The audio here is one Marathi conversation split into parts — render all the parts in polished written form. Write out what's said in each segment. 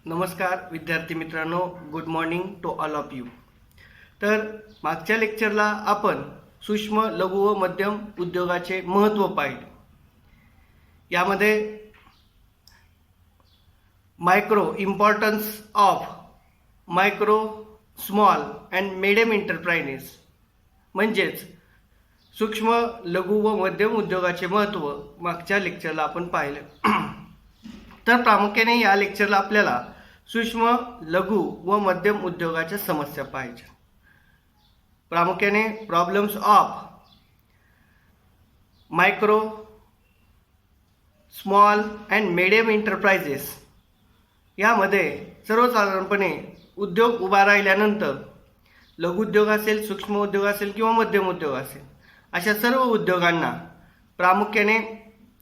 नमस्कार विद्यार्थी मित्रांनो, good morning to all of you. तर मागच्या लेक्चरला आपण सूक्ष्म लघु व मध्यम उद्योगाचे महत्त्व पाहिले. यामध्ये importance of micro small and medium enterprises म्हणजेच सूक्ष्म लघु व मध्यम उद्योगाचे महत्त्व मागच्या लेक्चरला आपण पाहिले. तर प्रामुख्याने या लेक्चरला आपल्याला सूक्ष्म लघु व मध्यम उद्योगाच्या समस्या पाहायच्या. प्रामुख्याने problems of micro small and medium enterprises. यामध्ये सर्वसाधारणपणे उद्योग उभा राहिल्यानंतर लघु उद्योग असेल, सूक्ष्म उद्योग असेल किंवा मध्यम उद्योग असेल, अशा सर्व उद्योगांना प्रामुख्याने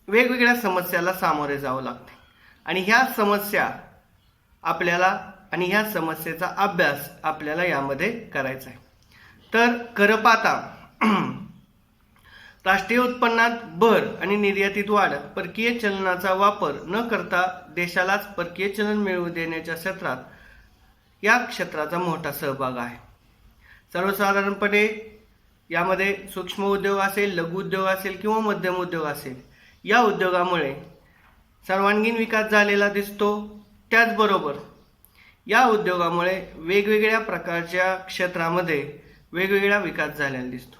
वेगवेगळ्या समस्याला सामोरे जावं लागते आणि ह्या समस्या ह्या समस्येचा अभ्यास आपल्याला यामध्ये करायचा आहे. तर खरं पाहता राष्ट्रीय उत्पन्नात भर आणि निर्यातीत वाढ, परकीय चलनाचा वापर न करता देशालाच परकीय चलन मिळवू देण्याच्या क्षेत्रात या क्षेत्राचा मोठा सहभाग आहे. सर्वसाधारणपणे यामध्ये सूक्ष्म उद्योग असेल, लघु उद्योग असेल किंवा मध्यम उद्योग असेल, या उद्योगामुळे सर्वांगीण विकास झालेला दिसतो. त्याचबरोबर या उद्योगामुळे वेगवेगळ्या प्रकारच्या क्षेत्रामध्ये वेगवेगळा विकास झालेला दिसतो.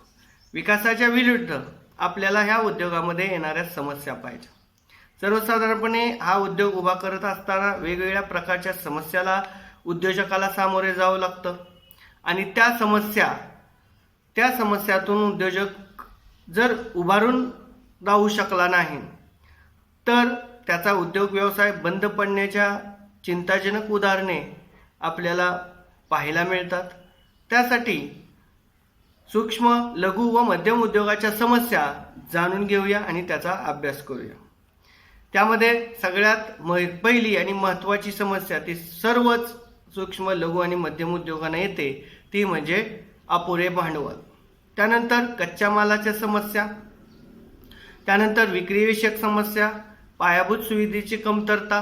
विकासाच्या विरुद्ध आपल्याला ह्या उद्योगामध्ये येणाऱ्या समस्या पाहिजे. सर्वसाधारणपणे हा उद्योग उभा करत असताना वेगवेगळ्या प्रकारच्या समस्याला उद्योजकाला सामोरे जावं लागतं आणि त्या समस्यातून उद्योजक जर उभारून राहू शकला नाही तर त्याचा उद्योग व्यवसाय बंद पडण्याच्या चिंताजनक उदाहरणे आपल्याला पाहायला मिळतात. त्यासाठी सूक्ष्म लघु व मध्यम उद्योगाच्या समस्या जाणून घेऊया आणि त्याचा अभ्यास करूया. त्यामध्ये सगळ्यात पहिली आणि महत्त्वाची समस्या ती सर्वच सूक्ष्म लघु आणि मध्यम उद्योगांना येते, ती म्हणजे अपुरे भांडवल. त्यानंतर कच्च्या मालाच्या समस्या, त्यानंतर विक्रीविषयक समस्या, पायाभूत सुविधेची कमतरता,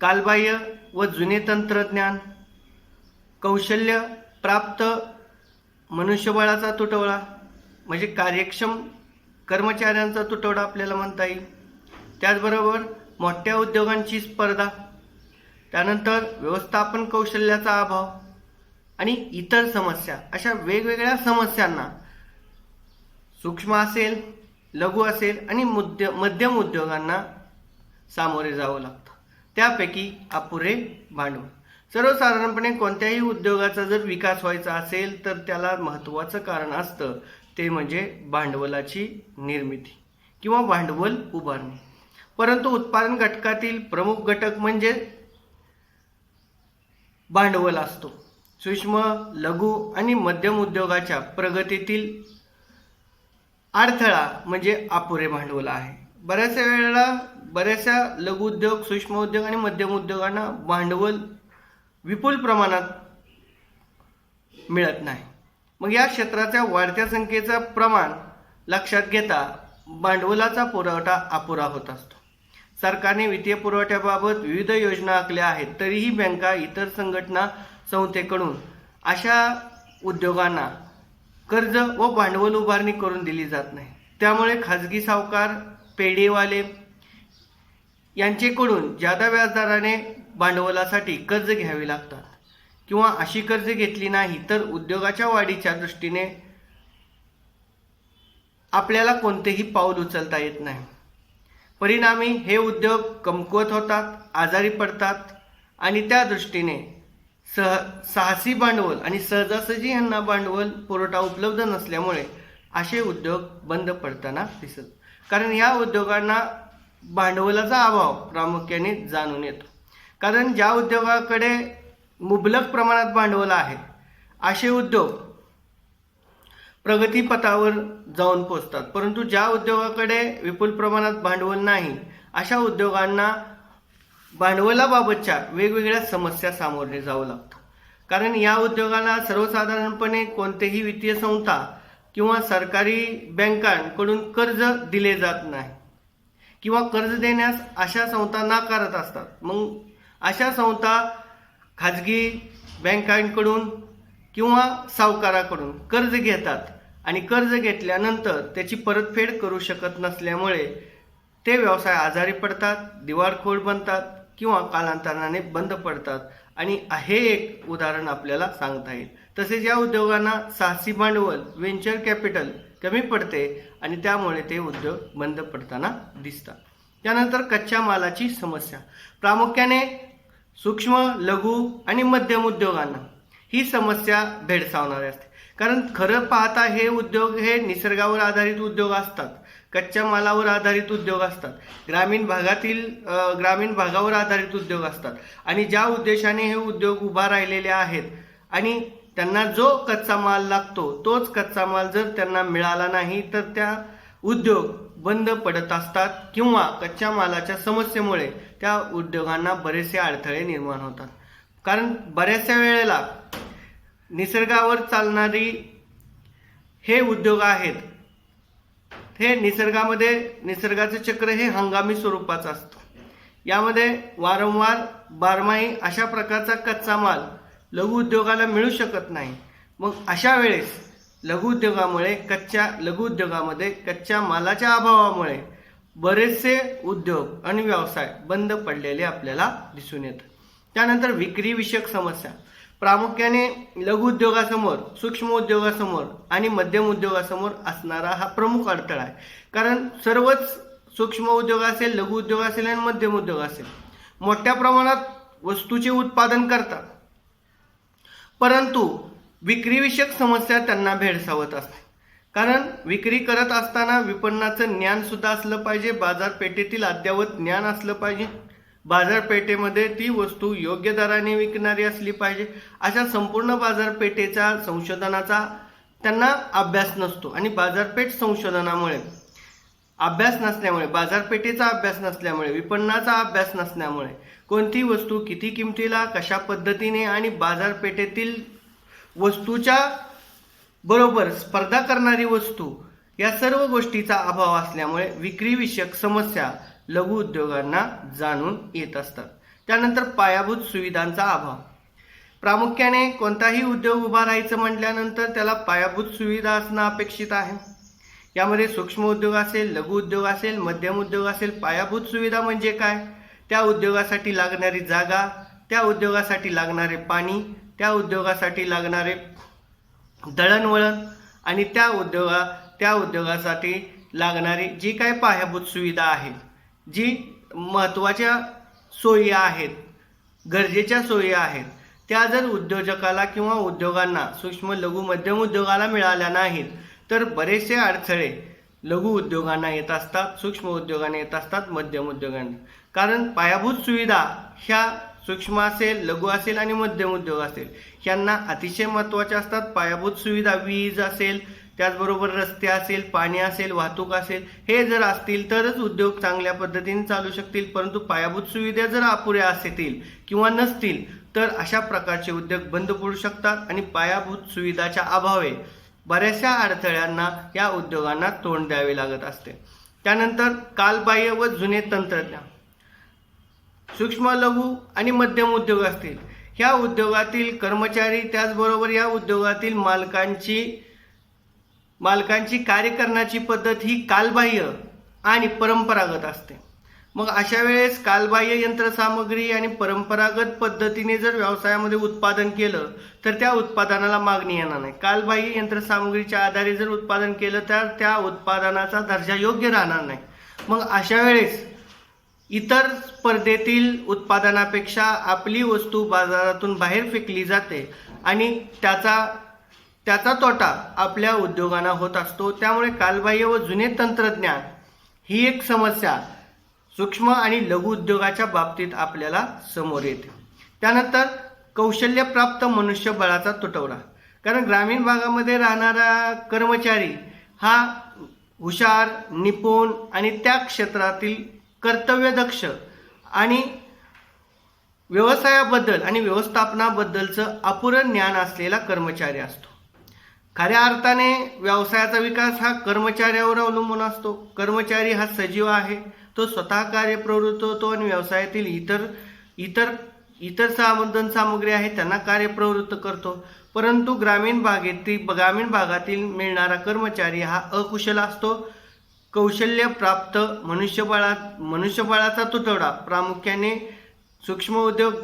कालबाह्य व जुने तंत्रज्ञान, कौशल्य प्राप्त मनुष्यबळाचा तुटवडा म्हणजे कार्यक्षम कर्मचाऱ्यांचा तुटवडा आपल्याला म्हणता येईल. त्याचबरोबर मोठ्या उद्योगांची स्पर्धा, त्यानंतर व्यवस्थापन कौशल्याचा अभाव आणि इतर समस्या, अशा वेगवेगळ्या समस्यांना सूक्ष्म असेल, लघु असेल आणि मध्यम उद्योगांना सामोरे जावं लागतं. त्यापैकी अपुरे भांडवल. सर्वसाधारणपणे कोणत्याही उद्योगाचा जर विकास व्हायचा असेल तर त्याला महत्त्वाचं कारण असतं, ते म्हणजे भांडवलाची निर्मिती किंवा भांडवल उभारणे. परंतु उत्पादन घटकातील प्रमुख घटक म्हणजे भांडवल असतो. सूक्ष्म लघु आणि मध्यम उद्योगाच्या प्रगतीतील अडथळा म्हणजे अपुरे भांडवल आहे. बऱ्याचशा लघु उद्योग, सूक्ष्म उद्योग आणि मध्यम उद्योगांना भांडवल विपुल प्रमाणात मिळत नाही. मग या क्षेत्राच्या वाढत्या संख्येचं प्रमाण लक्षात घेता भांडवलाचा पुरवठा अपुरा होत असतो. सरकारने वित्तीय पुरवठ्याबाबत विविध योजना आखल्या आहेत, तरीही बँका, इतर संघटना, संस्थेकडून अशा उद्योगांना कर्ज व भांडवल उभारणी करून दिली जात नाही. त्यामुळे खाजगी सावकार, पेढेवाले यांचेकडून जादा व्याजदराने भांडवलासाठी कर्ज घ्यावी लागतात किंवा अशी कर्ज घेतली नाही तर उद्योगाच्या वाढीच्या दृष्टीने आपल्याला कोणतेही पाऊल उचलता येत नाही. परिणामी हे उद्योग कमकुवत होतात, आजारी पडतात आणि त्या दृष्टीने साहसी भांडवल आणि सहजासहजी यांना भांडवल पुरवठा उपलब्ध नसल्यामुळे असे उद्योग बंद पडताना दिसत. कारण या उद्योगांना भांडवलाचा अभाव प्रामुख्याने जाणून येतो. कारण ज्या उद्योगाकडे मुबलक प्रमाणात भांडवल आहे असे उद्योग प्रगतीपथावर जाऊन पोचतात, परंतु ज्या उद्योगाकडे विपुल प्रमाणात भांडवल नाही अशा उद्योगांना भांडवलाबाबतच्या वेगवेगळ्या समस्या सामोरे जावं लागतं. कारण या उद्योगाला सर्वसाधारणपणे कोणतेही वित्तीय संस्था किंवा सरकारी बँकांकडून कर्ज दिले जात नाही किंवा कर्ज देण्यास अशा संस्था नाकारत असतात. मग अशा संस्था खाजगी बँकांकडून किंवा सावकाराकडून कर्ज घेतात आणि कर्ज घेतल्यानंतर त्याची परतफेड करू शकत नसल्यामुळे ते व्यवसाय आजारी पडतात, दिवाळखोर बनतात किंवा कालांतराने बंद पडतात आणि हे एक उदाहरण आपल्याला सांगता येईल. तसेच या उद्योगांना साहसी भांडवल व्हेंचर कॅपिटल कमी पडते आणि त्यामुळे ते उद्योग बंद पडताना दिसतात. त्यानंतर कच्च्या मालाची समस्या, प्रामुख्याने सूक्ष्म, लघु आणि मध्यम उद्योगांना ही समस्या भेडसावणारी असते. कारण खरं पाहता हे उद्योग हे निसर्गावर आधारित उद्योग असतात, कच्च्या मालावर आधारित उद्योग असतात, ग्रामीण भागावर आधारित उद्योग असतात आणि ज्या उद्देशाने हे उद्योग उभा राहिलेले आहेत आणि त्यांना जो कच्चा माल लागतो तोच कच्चा माल जर त्यांना मिळाला नाही तर त्या उद्योग बंद पडत असतात किंवा कच्च्या मालाच्या समस्येमुळे त्या उद्योगांना बरेचसे अडथळे निर्माण होतात. कारण बऱ्याचशा वेळेला निसर्गावर चालणारी हे उद्योग आहेत, हे निसर्गाचे चक्र हे हंगामी स्वरूपाचं असतं. यामध्ये वारंवार बारमाही अशा प्रकारचा कच्चा माल लघु उद्योगाला मिळू शकत नाही. मग अशा वेळेस लघु उद्योगामध्ये कच्च्या मालाच्या अभावामुळे बरेचसे उद्योग आणि व्यवसाय बंद पडलेले आपल्याला दिसून येतात. त्यानंतर विक्री विषयक समस्या, प्रामुख्याने लघु उद्योगासमोर, सूक्ष्म उद्योगासमोर आणि मध्यम उद्योगासमोर असणारा हा प्रमुख अडथळा आहे. कारण सर्वच सूक्ष्म उद्योग असेल, लघु उद्योग असेल आणि मध्यम उद्योग असेल मोठ्या प्रमाणात वस्तूचे उत्पादन करतात, परंतु विक्रीविषयक समस्या त्यांना भेडसावत असते. कारण विक्री करत असताना विपणनाचं ज्ञान सुद्धा असलं पाहिजे, बाजारपेठेतील अद्ययावत ज्ञान असलं पाहिजे, बाजारपेठेमध्ये ती वस्तू योग्य दराने विकणारी असली पाहिजे. अशा संपूर्ण बाजारपेठेच्या संशोधनाचा त्यांना अभ्यास नसतो आणि बाजारपेठ संशोधनामुळे अभ्यास नसल्यामुळे, बाजारपेठेचा अभ्यास नसल्यामुळे, विपणनाचा अभ्यास नसल्यामुळे कोणती वस्तू किती किमतीला, कशा पद्धतीने आणि बाजारपेठेतील वस्तूच्या बरोबर स्पर्धा करणारी वस्तू या सर्व गोष्टीचा अभाव असल्यामुळे विक्रीविषयक समस्या लघु उद्योगांना जाणून येत असतात. त्यानंतर पायाभूत सुविधांचा अभाव, प्रामुख्याने कोणताही उद्योग उभा राहायचं म्हटल्यानंतर त्याला पायाभूत सुविधा असणं अपेक्षित आहे. यामध्ये सूक्ष्म उद्योग असेल, लघु उद्योग असेल, मध्यम उद्योग असेल. पायाभूत सुविधा म्हणजे काय? त्या उद्योगासाठी लागणारी जागा, त्या उद्योगासाठी लागणारे पाणी, त्या उद्योगासाठी लागणारे दळणवळण आणि त्या उद्योगासाठी लागणारी जी काही पायाभूत सुविधा आहे, जी महत्त्वाच्या सोयी आहेत, गरजेच्या सोयी आहेत, त्या जर उद्योजकाला किंवा उद्योगांना, सूक्ष्म, लघु, मध्यम उद्योगाला मिळाल्या नाहीत तर बरेचसे अडथळे लघु उद्योगांना येत असतात, सूक्ष्म उद्योगांना येत असतात, मध्यम उद्योगांना. कारण पायाभूत सुविधा ह्या सूक्ष्म असेल, लघु असेल आणि मध्यम उद्योग असेल यांना अतिशय महत्त्वाच्या असतात. पायाभूत सुविधा वीज असेल, त्याचबरोबर रस्ते असेल, पाणी असेल, वाहतूक असेल, हे जर असतील तरच उद्योग चांगल्या पद्धतीने चालू शकतील. परंतु पायाभूत सुविधा जर अपुऱ्या असतील किंवा नसतील तर अशा प्रकारचे उद्योग बंद पडू शकतात आणि पायाभूत सुविधाच्या अभावे बऱ्याचशा अडथळ्यांना या उद्योगांना तोंड द्यावे लागत असते. त्यानंतर कालबाह्य व जुने तंत्रज्ञान, सूक्ष्म, लघु आणि मध्यम उद्योग असतील, ह्या उद्योगातील कर्मचारी, त्याचबरोबर या उद्योगातील मालकांची कार्य करण्याची पद्धत ही कालबाह्य आणि परंपरागत असते. मग अशा वेळेस कालबाह्य यंत्रसामग्री आणि परंपरागत पद्धतीने जर व्यवसायामध्ये उत्पादन केलं तर त्या उत्पादनाला मागणी येणार नाही. कालबाह्य यंत्रसामग्रीच्या आधारे जर उत्पादन केलं तर त्या उत्पादनाचा दर्जा योग्य राहणार नाही. मग अशा वेळेस इतर स्पर्धेतील उत्पादनापेक्षा आपली वस्तू बाजारातून बाहेर फेकली जाते आणि त्याचा तोटा आपल्या उद्योगांना होत असतो. त्यामुळे कालबाह्य व जुने तंत्रज्ञान ही एक समस्या सूक्ष्म आणि लघु उद्योगाच्या बाबतीत आपल्याला समोर येते. त्यानंतर कौशल्यप्राप्त मनुष्यबळाचा तुटवडा, कारण ग्रामीण भागामध्ये राहणारा कर्मचारी हा हुशार, निपुण आणि त्या क्षेत्रातील कर्तव्यदक्ष आणि व्यवसायाबद्दल आणि व्यवस्थापनाबद्दलचं अपुरं ज्ञान असलेला कर्मचारी असतो. खऱ्या अर्थाने व्यवसायाचा विकास हा कर्मचाऱ्यावर अवलंबून असतो. कर्मचारी हा सजीव आहे, तो स्वतः कार्यप्रवृत्त होतो आणि व्यवसायातील इतर इतर साधन सामुग्री आहे त्यांना कार्यप्रवृत्त करतो, परंतु ग्रामीण भागातील मिळणारा कर्मचारी हा अकुशल असतो. कौशल्य प्राप्त मनुष्यबळाचा तुटवडा प्रामुख्याने सूक्ष्म उद्योग,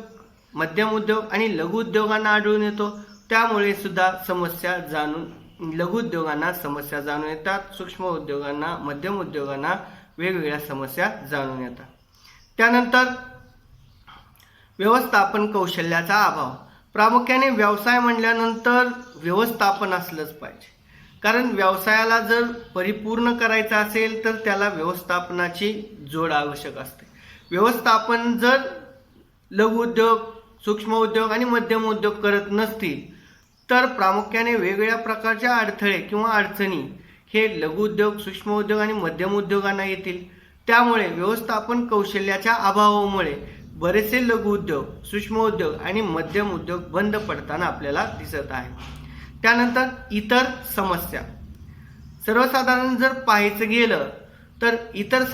मध्यम उद्योग आणि लघु उद्योगांना आढळून येतो. त्यामुळे सुद्धा लघु उद्योगांना समस्या जाणून येतात, सूक्ष्म उद्योगांना, मध्यम उद्योगांना वेगवेगळ्या समस्या जाणून येतात. त्यानंतर व्यवस्थापन कौशल्याचा अभाव. प्रामुख्याने व्यवसाय म्हटल्यानंतर व्यवस्थापन असलंच पाहिजे, कारण व्यवसायाला जर परिपूर्ण करायचा असेल तर त्याला व्यवस्थापनाची जोड आवश्यक असते. व्यवस्थापन जर लघु उद्योग, सूक्ष्म उद्योग आणि मध्यम उद्योग करत नसतील तर प्रामुख्याने वेगवेगळ्या प्रकारच्या अडथळे किंवा अडचणी हे लघु उद्योग, सूक्ष्म उद्योग आणि मध्यम उद्योगांना येतील. त्यामुळे व्यवस्थापन कौशल्याच्या अभावामुळे बरेचसे लघु उद्योग, सूक्ष्म उद्योग आणि मध्यम उद्योग बंद पडताना आपल्याला दिसत आहे. त्यानंतर इतर समस्या. सर्वसाधारण जर पाहायचं गेलं तर इतर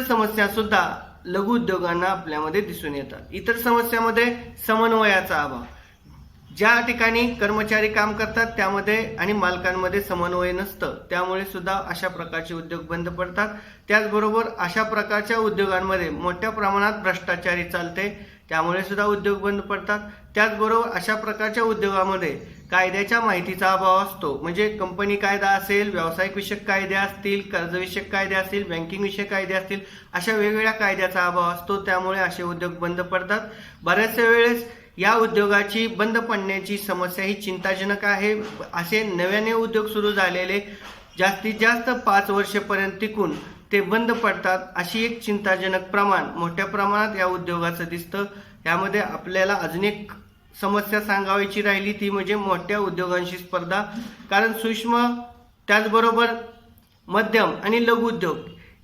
समस्या सुद्धा लघु उद्योगांना आपल्यामध्ये दिसून येतात. इतर समस्यामध्ये समन्वयाचा अभाव. ज्या ठिकाणी कर्मचारी काम करतात त्यामध्ये आणि मालकांमध्ये समन्वय नसतं, त्यामुळे सुद्धा अशा प्रकारचे उद्योग बंद पडतात. त्याचबरोबर अशा प्रकारच्या उद्योगांमध्ये मोठ्या प्रमाणात भ्रष्टाचारी चालते, त्यामुळे सुद्धा उद्योग बंद पडतात. त्याचबरोबर अशा प्रकारच्या उद्योगामध्ये कायद्याच्या माहितीचा अभाव असतो, म्हणजे कंपनी कायदा असेल, व्यावसायिक विषयक कायदे असतील, कर्जविषयक कायदे असतील, बँकिंग विषयक कायदे असतील, अशा वेगवेगळ्या कायद्याचा अभाव असतो. त्यामुळे असे उद्योग बंद पडतात. बऱ्याचशा वेळेस या उद्योगाची बंद पडण्याची समस्या ही चिंताजनक आहे. असे नव्याने उद्योग सुरू झालेले जास्तीत जास्त 5 वर्षापर्यंत टिकून ते बंद पडतात, अशी एक चिंताजनक प्रमाण मोठ्या प्रमाणात या उद्योगाचं दिसतं. यामध्ये आपल्याला अजून एक समस्या सांगायची राहिली ती म्हणजे मोठ्या उद्योगांशी स्पर्धा. कारण सूक्ष्म, त्याचबरोबर मध्यम आणि लघु उद्योग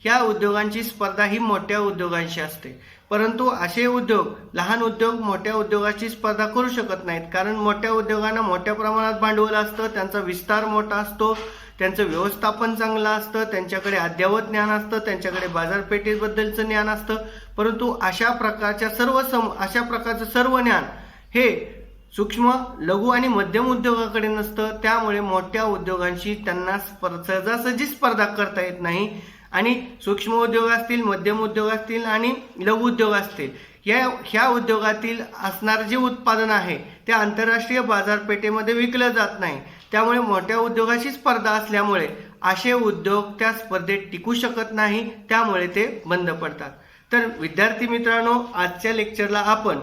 ह्या उद्योगांची स्पर्धा ही मोठ्या उद्योगांशी असते, परंतु असे उद्योग, लहान उद्योग मोठ्या उद्योगाची स्पर्धा करू शकत नाहीत. कारण मोठ्या उद्योगांना मोठ्या प्रमाणात भांडवल असतं, त्यांचा विस्तार मोठा असतो, त्यांचं व्यवस्थापन चांगलं असतं, त्यांच्याकडे अद्ययावत ज्ञान असतं, त्यांच्याकडे बाजारपेठेबद्दलचं ज्ञान असतं. परंतु अशा प्रकारचं सर्व ज्ञान हे सूक्ष्म, लघु आणि मध्यम उद्योगाकडे नसतं. त्यामुळे मोठ्या उद्योगांशी त्यांना सहजासहजी स्पर्धा करता येत नाही. आणि सूक्ष्म उद्योग असतील, मध्यम उद्योग असतील आणि लघु उद्योग असतील, ह्या उद्योगातील असणारं जे उत्पादन आहे ते आंतरराष्ट्रीय बाजारपेठेमध्ये विकलं जात नाही. त्यामुळे मोठ्या उद्योगाशी स्पर्धा असल्यामुळे असे उद्योग त्या स्पर्धेत टिकू शकत नाही, त्यामुळे ते बंद पडतात. तर विद्यार्थी मित्रांनो, आजच्या लेक्चरला आपण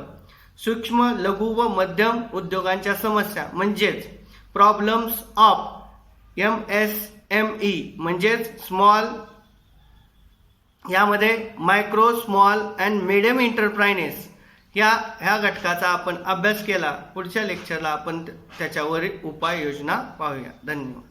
सूक्ष्म, लघु व मध्यम उद्योगांच्या समस्या म्हणजेच प्रॉब्लेम्स ऑफ MSME म्हणजेच स्मॉल, यामध्ये micro, small and medium enterprises ह्या घटकाचा आपण अभ्यास केला. पुढच्या लेक्चरला आपण त्याच्यावर उपाययोजना पाहूया. धन्यवाद.